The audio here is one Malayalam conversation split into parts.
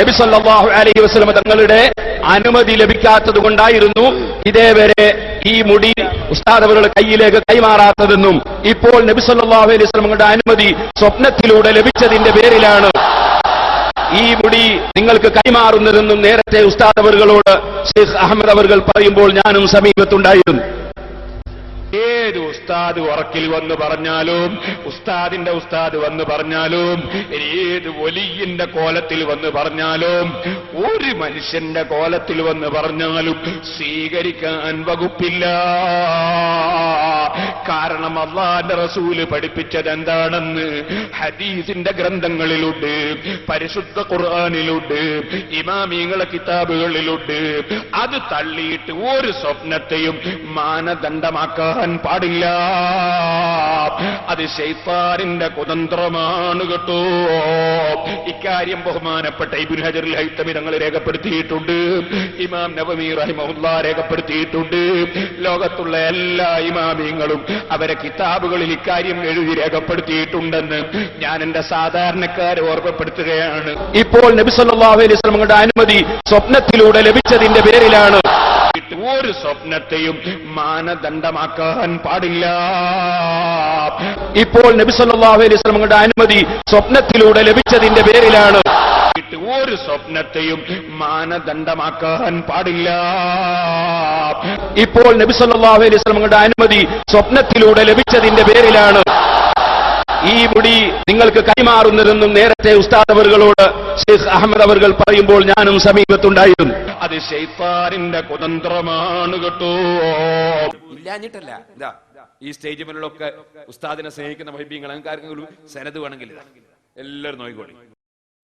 നബി സല്ലല്ലാഹു അലൈഹി വസല്ലം തങ്ങളുടെ അനുമതി ലഭിക്കാത്തത് കൊണ്ടായിരുന്നു ഇതേവരെ ഈ മുടി ഉസ്താദ് അവരുടെ കയ്യിലേക്ക് കൈമാറാത്തതെന്നും ഇപ്പോൾ നബി സല്ലല്ലാഹു അലൈഹി വസല്ലമയുടെ അനുമതി സ്വപ്നത്തിലൂടെ ലഭിച്ചതിന്റെ പേരിലാണ് ഈ മുടി നിങ്ങൾക്ക് കൈമാറുന്നതെന്നും നേരത്തെ ഉസ്താദ് അവர்களോട് ഷെയ്ഖ് അഹമ്മദ് അവർ പറയുമ്പോൾ ഞാനും സമീപത്തുണ്ടായിരുന്നു. ഏത് ഉസ്താദ് ഉറക്കിൽ വന്ന് പറഞ്ഞാലും, ഉസ്താദിന്റെ ഉസ്താദ് വന്ന് പറഞ്ഞാലും, ഏത് വലിയന്റെ കോലത്തിൽ വന്ന് പറഞ്ഞാലും, ഒരു മനുഷ്യന്റെ കോലത്തിൽ വന്ന് പറഞ്ഞാലും സ്വീകരിക്കാൻ വകുപ്പില്ല. കാരണം അല്ലാഹുവിന്റെ റസൂല് പഠിപ്പിച്ചത് എന്താണെന്ന് ഹദീസിന്റെ ഗ്രന്ഥങ്ങളിലുണ്ട്, പരിശുദ്ധ ഖുർആനിലുണ്ട്, ഇമാമിങ്ങളെ കിതാബുകളിലുണ്ട്. അത് തള്ളിയിട്ട് ഒരു സ്വപ്നത്തെയും മാനദണ്ഡമാക്കാൻ പാടില്ല. അത് ശൈത്താനിന്റെ കുതന്ത്രമാണ് കേട്ടോ. ഇക്കാര്യം ബഹുമാനപ്പെട്ട ഇബ്നു ഹജറുൽ ഹൈതമി തങ്ങൾ രേഖപ്പെടുത്തിയിട്ടുണ്ട്, ഇമാം നവവി റഹിമഹുല്ലാഹ് രേഖപ്പെടുത്തിയിട്ടുണ്ട്. ലോകത്തുള്ള എല്ലാ ഇമാമിങ്ങളും അവരെ കിതാബുകളിൽ ഇക്കാര്യം എഴുതി രേഖപ്പെടുത്തിയിട്ടുണ്ടെന്ന് ഞാൻ എന്റെ സാധാരണക്കാരെ ഓർമ്മപ്പെടുത്തുകയാണ്. ഇപ്പോൾ നബി സല്ലല്ലാഹു അലൈഹി വസല്ലമയുടെ അനുമതി സ്വപ്നത്തിലൂടെ ലഭിച്ചതിന്റെ പേരിലാണ് ഒരു സ്വപ്നത്തെയും മാനദണ്ഡമാക്കാൻ പാടില്ല. ഇപ്പോൾ നബി സല്ലല്ലാഹു അലൈഹി വസല്ലമയുടെ അനുമതി സ്വപ്നത്തിലൂടെ ലഭിച്ചതിന്റെ പേരിലാണ് ഒരു സ്വപ്നത്തെയും മാനദണ്ഡമാക്കാൻ പാടില്ല. ഇപ്പോൾ നബി സല്ലല്ലാഹു അലൈഹി വസല്ലമയുടെ അനുമതി സ്വപ്നത്തിലൂടെ ലഭിച്ചതിന്റെ പേരിലാണ് ഈ മുടി നിങ്ങൾക്ക് കൈമാറുന്നതെന്നും നേരത്തെ ഉസ്താദ് അവர்களോട് ഷെയ്ഖ് അഹമ്മദ് അവർ പറയുമ്പോൾ ഞാനും സമീപത്തുണ്ടായിരുന്നു. അത് ശൈത്താനിന്റെ കുതന്ത്രമാണ് കേട്ടോ. ഇല്ലാഞ്ഞിട്ടല്ല. ഇതാ ഈ സ്റ്റേജ് മുന്നിലൊക്കെ ഉസ്താദിനെ സ്നേഹിക്കുന്ന മഹിബീങ്ങൾ ആർക്കെങ്കിലും സനത് വേണമെങ്കിൽ എല്ലാവരും നോക്കിക്കോളി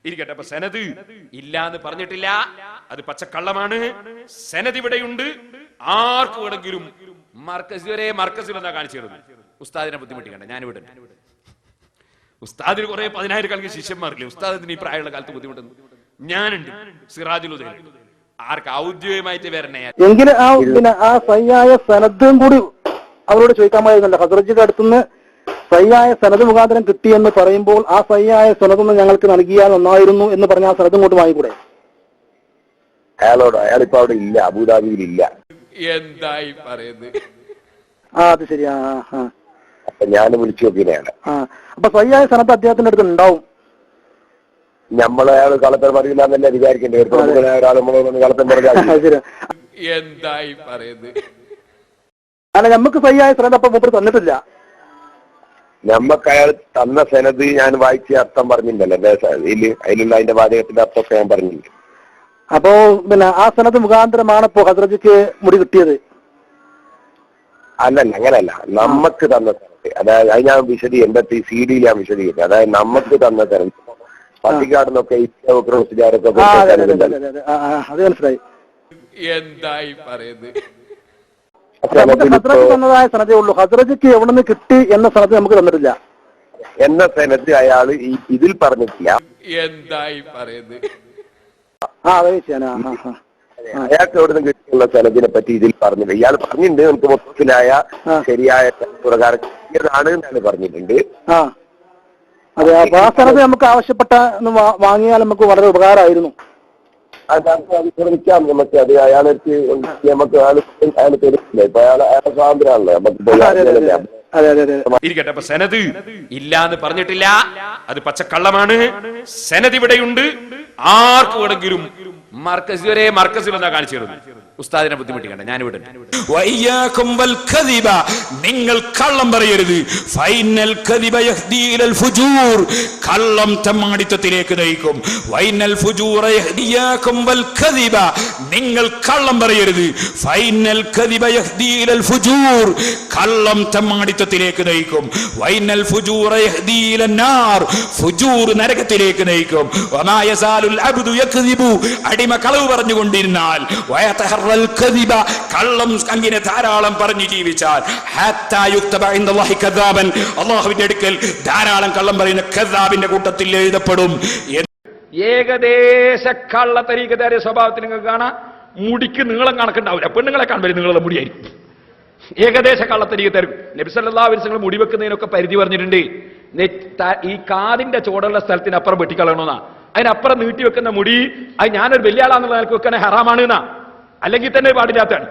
ഇരിക്കട്ടെ. അപ്പൊ സനത് ഇല്ലാന്ന് പറഞ്ഞിട്ടില്ല, അത് പച്ചക്കള്ളമാണ്. സനത് ഇവിടെയുണ്ട്. ആർക്ക് വേണമെങ്കിലും മർക്കസിൽ എന്താ കാണിച്ചു തരുന്നു. ഉസ്താദിനെ ബുദ്ധിമുട്ടിക്കണ്ട, ഞാനിവിടെ ഉസ്താദിന് കുറെ 10,000 ശിഷ്യന്മാരില്ലേ. ഉസ്താദിന് ഈ പ്രായമുള്ള കാലത്ത് ബുദ്ധിമുട്ടുന്നു. ഞാനുണ്ട്, സിറാജുൽ ഹുദ. ആർക്ക് ഔദ്യോഗികമായിട്ട് വരണേ എങ്കിലും പിന്നെ ആ സയ്യായ സനദും കൂടി അവരോട് ചോദിക്കാമായിരുന്നല്ലോ. ഹസ്രജിയുടെ അടുത്തുനിന്ന് സയ്യായ സനദ് മുഖാന്തരം കിട്ടിയെന്ന് പറയുമ്പോൾ ആ സയ്യായ സനദൊന്ന് ഞങ്ങൾക്ക് നൽകിയാൽ നന്നായിരുന്നു എന്ന് പറഞ്ഞ ആ സനദും കൊണ്ട് വാങ്ങിക്കൂടെ? അയാളോട് അയാളിപ്പോ അവിടെ ഇല്ല, അബുദാബിയിലില്ല. എന്തായി പറയുന്നത്? അത് ശരിയാ. അപ്പൊ ഞാൻ വിളിച്ചു നോക്കിയാണ്. അപ്പൊ സയ്യായ സനദ് അദ്ദേഹത്തിന്റെ അടുത്ത് ഉണ്ടാവും. നമ്മളയാൾ കളത്തർ പറയില്ല എന്നല്ലേ വിചാരിക്കേണ്ടി വരും. ഒരാൾ നമ്മളൊന്ന് കളത്തം പറഞ്ഞാൽ എന്തായി പറയുന്നത്? അല്ല, നമുക്ക് സയ്യായ സനദ് അപ്പൊ മൂപ്പർ തന്നിട്ടില്ല. നമ്മക്ക് അയാൾ തന്ന സനദ് ഞാൻ വായിച്ച അർത്ഥം പറഞ്ഞിട്ടുണ്ടല്ലോ, അതിലുള്ള അതിന്റെ വാചകത്തിന്റെ അർത്ഥമൊക്കെ ഞാൻ പറഞ്ഞിട്ടുണ്ട്. അപ്പോ പിന്നെ ആ സനദ് മുഖാന്തരമാണ് ഇപ്പോ ഹസ്രജിക്ക് മുടി കിട്ടിയത്? അല്ലല്ല, അങ്ങനല്ല. നമ്മക്ക് തന്ന സനദ്, അതായത് അത് ഞാൻ എന്റെ CD ഞാൻ വിശദീകരിച്ചു. അതായത് നമ്മക്ക് തന്ന സനദ് പട്ടിക്കാടുന്നൊക്കെ അത് മനസ്സിലായി. എന്തായി പറയുന്നത്? ഹസ്രജ് തന്നതായ സനദേ ഉള്ളൂ. ഹസ്രജിക്ക് എവിടെ നിന്ന് കിട്ടി എന്ന സനദ് നമുക്ക് തന്നിട്ടില്ല. എന്ന സനദ് അയാൾ ഇതിൽ പറഞ്ഞിട്ടില്ല. എന്തായി പറയുന്നത്? അയാൾക്ക് എവിടെ നിന്ന് കിട്ടിയുള്ള സനദിനെ പറ്റി ഇതിൽ പറഞ്ഞില്ല. ഇയാൾ പറഞ്ഞിട്ടുണ്ട് നമുക്ക് മൊത്തത്തിലായ ശരിയായ പ്രകാരം കിട്ടിയതാണ് എന്നാണ് പറഞ്ഞിട്ടുണ്ട്. അതെ, അപ്പൊ ആ സനദ് നമുക്ക് ആവശ്യപ്പെട്ട വാങ്ങിയാൽ നമുക്ക് വളരെ ഉപകാരമായിരുന്നു. അത് ശ്രമിക്കാം നമുക്ക്. അത് അയാൾക്ക് നമുക്ക് അയാൾ തരില്ല. ഇപ്പൊ അയാളെ സ്വാതന്ത്ര്യമാണല്ലോ നമുക്ക്. ഇരിക്കട്ടെ. അപ്പൊ സനദ് ഇല്ലാന്ന് പറഞ്ഞിട്ടില്ല, അത് പച്ചക്കള്ളമാണ്. സനദ് ഇവിടെയുണ്ട്. ആർക്ക് വേണമെങ്കിലും മർക്കസിൽ എന്താ കാണിച്ചു തരുന്നു. ഉസ്താദിനെ ബുദ്ധിമുട്ടിക്കണ്ട, ഞാനിവിടെ. നിങ്ങൾ കള്ളം പറയരുത്. ഫൈനൽ കദിബ യഹ്ദി ഇലൽ ഫുജൂർ, കള്ളം തെമ്മാടിത്തത്തിലേക്ക് നയിക്കും. വൈനൽ ഫുജൂറ യഹ്ദിയാകും വൽ കദിബ, നിങ്ങൾ കള്ളം പറയരുത്. ഫൈനൽ കദിബ യഹ്ദി ഇലൽ ഫുജൂർ, കള്ളം തെമ്മാടിത്തത്തിലേക്ക് നയിക്കും. വൈനൽ ഫുജൂറ യഹ്ദി ഇലൻ നാർ, ഫുജൂർ നരകത്തിലേക്ക് നയിക്കും. വമാ യസാലുൽ അബ്ദു യക്ദിബു, അടിമ കളവ് പറഞ്ഞുകൊണ്ടിരുന്നാൽ, കള്ളം അങ്ങനെ ധാരാളം പറഞ്ഞു ജീവിച്ചാൽ, അല്ലാഹുവിന്റെ അടുക്കൽ ധാരാളം കള്ളം പറയുന്ന കദ്ദാബിന്റെ കൂട്ടത്തിൽ എഴുതപ്പെടും. ഏകദേശ കള്ള തരീഖുകാരുടെ സ്വഭാവത്തിൽ നിങ്ങൾക്ക് കാണാം. മുടിക്ക് നീളം കണക്കുണ്ടാവില്ല. പെണ്ണുങ്ങളെ കാണുമ്പോൾ നിങ്ങളുടെ മുടിയായിരിക്കും. ഏകദേശ കള്ളത്തരീഖുകാർ. നബി സല്ലല്ലാഹു അലൈഹി വസല്ലം മുടി വെക്കുന്നതിനൊക്കെ പരിധി പറഞ്ഞിട്ടുണ്ട്. ഈ കാതിന്റെ ചോടുള്ള സ്ഥലത്തിനപ്പുറം വെട്ടിക്കളയണമെന്നാ. അതിനപ്പുറം നീട്ടിവെക്കുന്ന മുടി അത് ഞാനൊരു വലിയ ആളാന്നുള്ള നിലക്ക് വെക്കണേ ഹറാമാണ് എന്നാ, അല്ലെങ്കിൽ തന്നെ പാടില്ലാത്തതാണ്.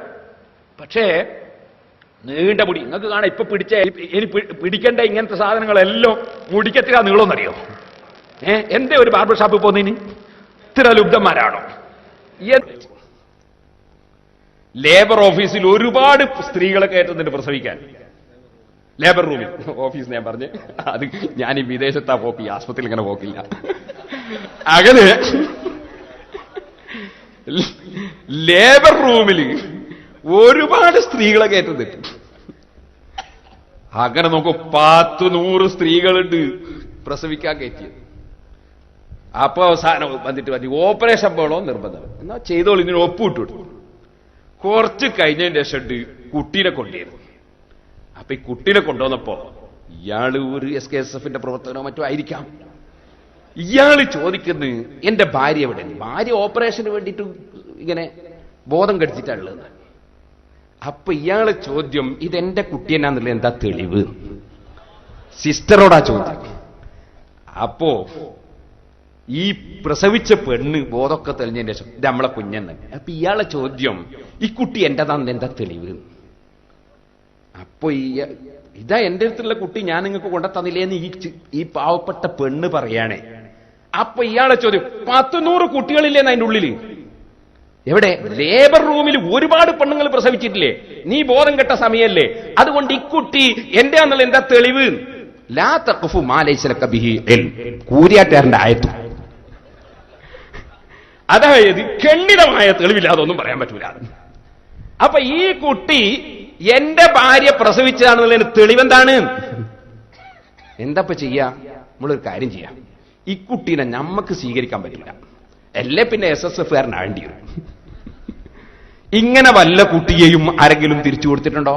പക്ഷേ നീണ്ട മുടി നിങ്ങൾക്ക് കാണാം. ഇപ്പൊ ഇനി പിടിക്കേണ്ട ഇങ്ങനത്തെ സാധനങ്ങളെല്ലാം മുടിക്കെത്തിരാ നീളമെന്നറിയോ? എന്തേ ഒരു ബാർബർ ഷാപ്പിൽ പോകുന്നതിന് ഇത്ര ലുബ്ധന്മാരാണോ? ലേബർ ഓഫീസിൽ ഒരുപാട് സ്ത്രീകളെ കയറ്റുന്നുണ്ട് പ്രസവിക്കാൻ. ലേബർ റൂമിൽ ഓഫീസ് ഞാൻ പറഞ്ഞ്, അത് ഞാൻ ഈ വിദേശത്താ പോക്ക്, ഈ ആസ്പത്രിയിൽ ഇങ്ങനെ പോക്കില്ല. അങ്ങനെ ലേബർ റൂമിൽ ഒരുപാട് സ്ത്രീകളെ കയറ്റുന്നുണ്ട്. അങ്ങനെ നോക്കും 100 സ്ത്രീകളുണ്ട് പ്രസവിക്കാൻ കയറ്റിയത്. അപ്പൊ അവസാനം വന്നിട്ട് പറഞ്ഞു ഓപ്പറേഷൻ പോണോ നിർബന്ധം, എന്നാ ചെയ്തോളൂ, ഇതിന് ഒപ്പിട്ടു. കുറച്ച് കഴിഞ്ഞതിന്റെ ശേഷം കുട്ടീനെ കൊണ്ടുവരുന്നു. അപ്പൊ ഈ കുട്ടീനെ കൊണ്ടുവന്നപ്പോ ഇയാള് ഒരു SKSF പ്രവർത്തനോ മറ്റോ ആയിരിക്കാം. ഇയാള് ചോദിക്കുന്നു എന്റെ ഭാര്യ എവിടെ? ഭാര്യ ഓപ്പറേഷന് വേണ്ടിയിട്ട് ഇങ്ങനെ ബോധം കെടുത്തിട്ടുള്ളത്. അപ്പൊ ഇയാള് ചോദ്യം ഇതെന്റെ കുട്ടി എന്നാന്നുള്ള എന്താ തെളിവ്? സിസ്റ്ററോടാ ചോദ്യം. അപ്പോ ഈ പ്രസവിച്ച പെണ്ണ് ബോധമൊക്കെ തെളിഞ്ഞതിന്റെ ശേഷം ഇത് നമ്മളെ കുഞ്ഞെന്ന്. അപ്പൊ ഇയാളെ ചോദ്യം ഈ കുട്ടി എന്റേതാന്ന് എന്താ തെളിവ്? അപ്പൊ ഇതാ എന്റെ അടുത്തുള്ള കുട്ടി, ഞാൻ നിങ്ങൾക്ക് കൊണ്ടുതന്നില്ലേന്ന് ഈ പാവപ്പെട്ട പെണ്ണ് പറയാണേ. അപ്പൊ ഇയാളെ ചോദ്യം 100 കുട്ടികളില്ലേന്ന് അതിന്റെ ഉള്ളില്? എവിടെ? ലേബർ റൂമിൽ ഒരുപാട് പെണ്ണുങ്ങൾ പ്രസവിച്ചിട്ടില്ലേ? നീ ബോധം കെട്ട സമയല്ലേ? അതുകൊണ്ട് ഇക്കുട്ടി എന്റെ എന്നുള്ള എന്താ തെളിവ്? ലാ തഖഫു മാ ലൈസ ലക ബിഹി ഇൽം. കൂരിയാട്ടാരന്റെ ആയത്ത്. അതായത് ഖണ്ഡിതമായ തെളിവില്ലാതെ ഒന്നും പറയാൻ പറ്റൂല. അപ്പൊ ഈ കുട്ടി എന്റെ ഭാര്യ പ്രസവിച്ചതാണെന്നുള്ളതിന് തെളിവെന്താണ്? എന്താ ചെയ്യാ? നമ്മളൊരു കാര്യം ചെയ്യാം, ഈ കുട്ടീനെ നമ്മക്ക് സ്വീകരിക്കാൻ പറ്റില്ല, അല്ലേ പിന്നെ SSF-കാരനാകേണ്ടി വരും. ഇങ്ങനെ വല്ല കുട്ടിയെയും ആരെങ്കിലും തിരിച്ചു കൊടുത്തിട്ടുണ്ടോ?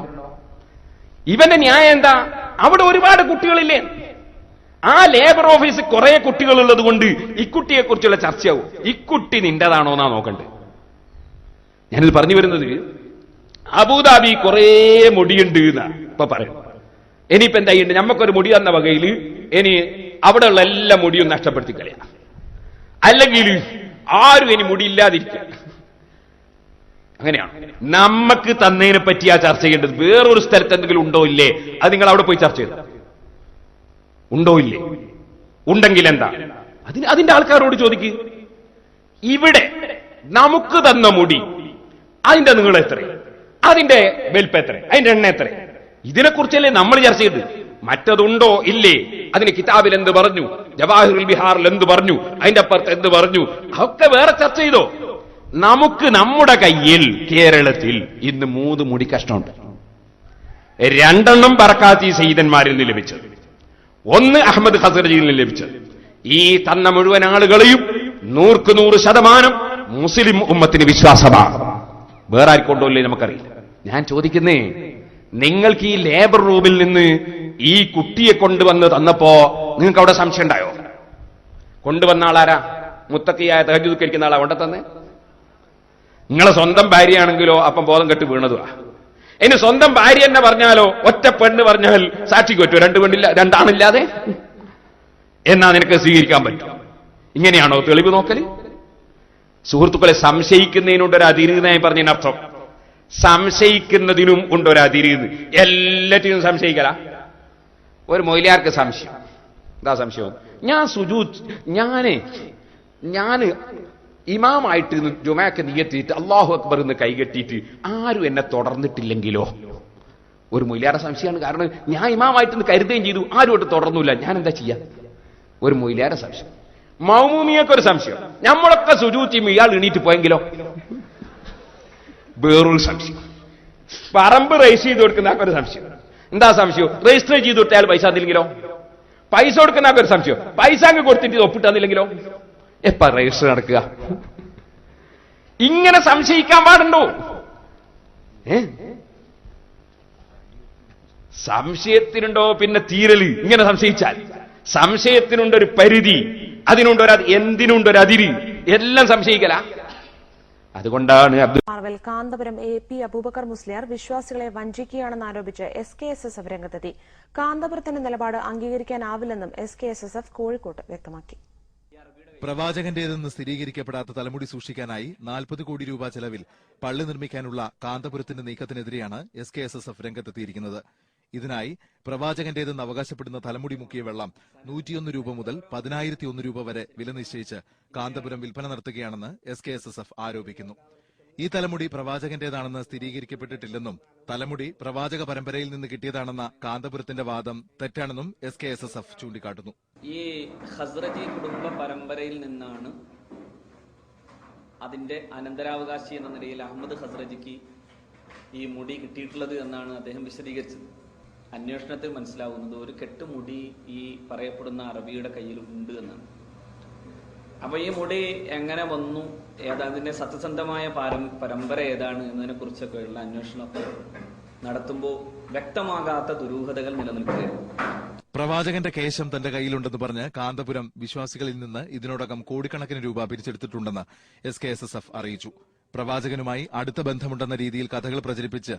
ഇവന്റെ ന്യായം എന്താ? അവിടെ ഒരുപാട് കുട്ടികളില്ലേ? ആ ലേബർ ഓഫീസിൽ കുറെ കുട്ടികളുള്ളത് കൊണ്ട് ഇക്കുട്ടിയെ കുറിച്ചുള്ള ചർച്ചയാവും. ഇക്കുട്ടി നിന്റേതാണോ എന്നാ നോക്കണ്ടേ. ഞാനിത് പറഞ്ഞു വരുന്നത് അബൂദാബി കുറെ മുടിയുണ്ട് എന്നാ ഇപ്പൊ പറയുന്നു. ഇനിയിപ്പോ എന്തായിണ്ട്? നമ്മക്കൊരു മുടി തന്ന വകയിൽ ഇനി അവിടെയുള്ള എല്ലാ മുടിയും നഷ്ടപ്പെടുത്തി കളയാം, അല്ലെങ്കിൽ ആരും ഇനി മുടിയില്ലാതിരിക്കുക. അങ്ങനെയാണ് നമുക്ക് തന്നതിനെ പറ്റി ആ ചർച്ച ചെയ്യേണ്ടത്. വേറൊരു സ്ഥലത്ത് എന്തെങ്കിലും ഉണ്ടോ ഇല്ലേ? അത് നിങ്ങൾ അവിടെ പോയി ചർച്ച ചെയ്തു. ഉണ്ടോ ഇല്ലേ? ഉണ്ടെങ്കിൽ എന്താ? അതിന്റെ ആൾക്കാരോട് ചോദിക്ക്. ഇവിടെ നമുക്ക് തന്ന മുടി അതിന്റെ നീളം എത്ര, അതിന്റെ വലിപ്പം എത്ര, അതിന്റെ എണ്ണ എത്ര? ഇതിനെക്കുറിച്ചല്ലേ നമ്മൾ ചർച്ച ചെയ്തത്. മറ്റതുണ്ടോ ഇല്ലേ? അതിന് കിതാബിൽ എന്ത് പറഞ്ഞു, ജവാഹിറുൽ ബിഹാറിൽ എന്ത് പറഞ്ഞു, അതിന്റെ അപ്പുറത്ത് എന്ത് പറഞ്ഞു, അതൊക്കെ വേറെ ചർച്ച ചെയ്തോ. നമുക്ക് നമ്മുടെ കയ്യിൽ കേരളത്തിൽ ഇന്ന് 3 മുടി കഷ്ണമുണ്ട്. 2 ബർക്കാത്തി സയ്യിദന്മാരിൽ നിന്ന് ലഭിച്ചത്, 1 അഹമ്മദ് ഖസർജിയിൽ നിന്ന് ലഭിച്ചത്. ഈ തന്ന മുഴുവൻ ആളുകളെയും 100% മുസ്ലിം ഉമ്മത്തിന് വിശ്വാസമാണ്. വേറെ ആർക്കൊണ്ടല്ലേ നമുക്കറിയില്ല. ഞാൻ ചോദിക്കുന്നേ, നിങ്ങൾക്ക് ഈ ലേബർ റൂമിൽ നിന്ന് ഈ കുട്ടിയെ കൊണ്ടുവന്ന് തന്നപ്പോ നിങ്ങൾക്ക് അവിടെ സംശയം ഉണ്ടായോ? കൊണ്ടുവന്ന ആളാരാ? മുത്തക്കിയായ തഹജ്ജുദ് കഴിക്കുന്ന ആളാ കൊണ്ടു തന്നെ? നിങ്ങളെ സ്വന്തം ഭാര്യയാണെങ്കിലോ അപ്പം ബോധം കെട്ട് വീണതുവാ. ഇനി സ്വന്തം ഭാര്യ തന്നെ പറഞ്ഞാലോ, ഒറ്റ പെണ്ണ് പറഞ്ഞാൽ സാക്ഷിക്ക് പറ്റുമോ? 2 ആണില്ലാതെ? എന്നാ നിനക്ക് സ്വീകരിക്കാൻ പറ്റും? ഇങ്ങനെയാണോ തെളിവ് നോക്കല്? സുഹൃത്തുക്കളെ, സംശയിക്കുന്നതിനുണ്ടൊരു അതിരുന്നായി പറഞ്ഞതിനർത്ഥം സംശയിക്കുന്നതിനും ഉണ്ടൊരു അതിരുന്ന്. എല്ലാറ്റിനും സംശയിക്കല. ഒരു മൊയ്ലിയാർക്ക് സംശയം. എന്താ സംശയം? ഞാന് ഇമാമായിട്ട് ജുമാക്ക് നിയത്തിയിട്ട് അല്ലാഹു അക്ബർ എന്ന് കൈകെട്ടിയിട്ട് ആരും എന്നെ തുടർന്നിട്ടില്ലെങ്കിലോ? ഒരു മൊയ്ലിയാരുടെ സംശയമാണ്. കാരണം ഞാൻ ഇമാമായിട്ട് കരുതുകയും ചെയ്തു, ആരുമായിട്ട് തുടർന്നില്ല, ഞാൻ എന്താ ചെയ്യാ? ഒരു മൊയ്ലിയാരുടെ സംശയം. മൗമൂമിയൊക്കെ ഒരു സംശയം, നമ്മളൊക്കെ സുജൂദ് ചെയ്യുമ്പോൾ ഇയാൾ എണീറ്റ് പോയെങ്കിലോ? വേറൊരു സംശയം. പറമ്പ് രജിസ്റ്റർ ചെയ്ത് കൊടുക്കുന്ന ഒരു സംശയം. എന്താ സംശയം? രജിസ്റ്റർ ചെയ്ത് കൊടുത്താൽ പൈസ തന്നില്ലെങ്കിലോ? പൈസ കൊടുക്കുന്ന ഒരു സംശയം, പൈസ അങ്ങ് കൊടുത്തിട്ട് ഒപ്പിട്ടന്നില്ലെങ്കിലോ? എപ്പ രജിസ്റ്റർ നടക്കുക? ഇങ്ങനെ സംശയിക്കാൻ പാടുണ്ടോ? സംശയത്തിനുണ്ടോ പിന്നെ തീരല്? ഇങ്ങനെ സംശയിച്ചാൽ സംശയത്തിനുണ്ടൊരു പരിധി, എന്തിനുണ്ടൊരു അതിര്, എല്ലാം സംശയിക്കല. അതുകൊണ്ടാണ് കാന്തപുരം AP അബൂബക്കർ മുസ്ലിയാർ വിശ്വാസികളെ വഞ്ചിക്കുകയാണെന്ന് ആരോപിച്ച് SKSSF രംഗത്തെത്തി. കാന്തപുരത്തിന്റെ നിലപാട് അംഗീകരിക്കാനാവില്ലെന്നും SKSSF കോഴിക്കോട്ട് വ്യക്തമാക്കി. പ്രവാചകന്റേതെന്ന് സ്ഥിരീകരിക്കപ്പെടാത്ത തലമുടി സൂക്ഷിക്കാനായി 40 കോടി രൂപ ചെലവിൽ പള്ളി നിർമ്മിക്കാനുള്ള കാന്തപുരത്തിന്റെ നീക്കത്തിനെതിരെയാണ് SKSSF രംഗത്തെത്തിയിരിക്കുന്നത്. ഇതിനായി പ്രവാചകന്റേതെന്ന് അവകാശപ്പെടുന്ന തലമുടി മുക്കിയ വെള്ളം 101 രൂപ മുതൽ 10,001 രൂപ വരെ വില നിശ്ചയിച്ച് കാന്തപുരം വിൽപ്പന നടത്തുകയാണെന്ന് SKSSF ആരോപിക്കുന്നു. ഈ തലമുടി പ്രവാചകന്റേതാണെന്ന് സ്ഥിരീകരിക്കപ്പെട്ടിട്ടില്ലെന്നും തലമുടി പ്രവാചക പരമ്പരയിൽ നിന്ന് കിട്ടിയതാണെന്ന കാന്തപുരത്തിന്റെ വാദം തെറ്റാണെന്നും SKSSF ചൂണ്ടിക്കാട്ടുന്നു. ഈ ഖസ്റജി കുടുംബ പരമ്പരയിൽ നിന്നാണ് അതിന്റെ അനന്തരാവകാശി എന്ന നിലയിൽ അഹമ്മദ് ഖസ്റജിക്ക് ഈ മുടി കിട്ടിയിട്ടുള്ളത് എന്നാണ് അദ്ദേഹം വിശദീകരിച്ചത്. അന്വേഷണത്തിൽ മനസ്സിലാവുന്നത് ഒരു കെട്ടുമുടി ഈ പറയപ്പെടുന്ന അറബിയുടെ കയ്യിൽ ഉണ്ട് എന്നാണ്. അപ്പൊ ഈ മുടി എങ്ങനെ വന്നു, അതിന്റെ സത്യസന്ധമായ പരമ്പര ഏതാണ് എന്നതിനെ കുറിച്ചൊക്കെയുള്ള അന്വേഷണമൊക്കെ നടത്തുമ്പോൾ വ്യക്തമാകാത്ത ദുരൂഹതകൾ നിലനിൽക്കുകയാണ്. പ്രവാചകന്റെ കേശം തന്റെ കയ്യിലുണ്ടെന്ന് പറഞ്ഞ് കാന്തപുരം വിശ്വാസികളിൽ നിന്ന് ഇതിനോടകം കോടിക്കണക്കിന് രൂപ പിരിച്ചെടുത്തിട്ടുണ്ടെന്ന് SKSSF അറിയിച്ചു. പ്രവാചകനുമായി അടുത്ത ബന്ധമുണ്ടെന്ന രീതിയിൽ കഥകൾ പ്രചരിപ്പിച്ച്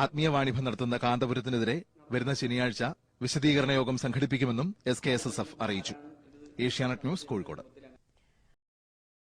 ആത്മീയ വാണിഭം നടത്തുന്ന കാന്തപുരത്തിനെതിരെ വരുന്ന ശനിയാഴ്ച വിശദീകരണ യോഗം സംഘടിപ്പിക്കുമെന്നും SKSSF അറിയിച്ചു. ഏഷ്യാനെറ്റ് ന്യൂസ്, കോഴിക്കോട്.